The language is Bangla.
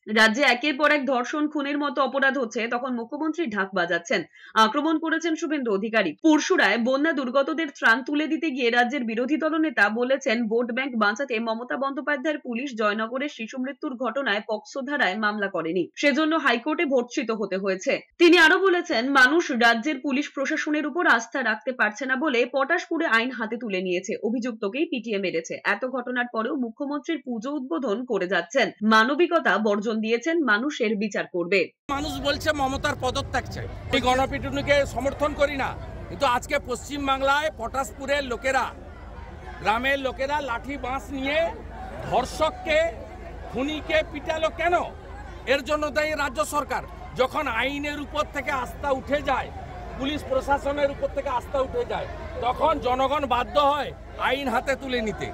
রাজ্যে একের পর এক ধর্ষণ খুনের মতো অপরাধ হচ্ছে, তখন মুখ্যমন্ত্রী ঢাক বাজাচ্ছেন। আক্রমণ করেছেন শুভেন্দু অধিকারী। পরশুরায় বন্যা দুর্গতদের ত্রাণ তুলে দিতে গিয়ে রাজ্যের বিরোধী দলনেতা বলেছেন, ভোট ব্যাংক বাঁচাতে মমতা বন্দ্যোপাধ্যায়ের পুলিশ জয়নগরের শিশু মৃত্যুর ঘটনায় পক্সো ধারায় মামলা করেনি, সেজন্য হাইকোর্টে ভর্ৎসিত হতে হয়েছে। তিনি আরো বলেছেন, মানুষ রাজ্যের পুলিশ প্রশাসনের উপর আস্থা রাখতে পারছে না বলে পটাশপুরে আইন হাতে তুলে নিয়েছে, অভিযুক্তকেই পিটিয়ে মেরেছে। এত ঘটনার পরেও মুখ্যমন্ত্রীর পুজো উদ্বোধন করে যাচ্ছেন। মানবিকতা বর্জন দিয়েছেন, মানুষের বিচার করবে। মানুষ বলছে মমতার পদত্যাগ চাই। এই গণপিটুনিকে সমর্থন করি না, কিন্তু আজকে পশ্চিম বাংলায় পটাশপুরের লোকেরা, গ্রামের লোকেরা লাঠি বাঁশ নিয়ে ধর্ষককে, খুনিকে পিটালো কেন? এর জন্য দায়ী রাজ্য সরকার। যখন আইনের উপর থেকে আস্থা উঠে যায়, পুলিশ প্রশাসনের উপর থেকে আস্থা উঠে যায়, তখন জনগণ বাধ্য হয় আইন হাতে তুলে নিতে।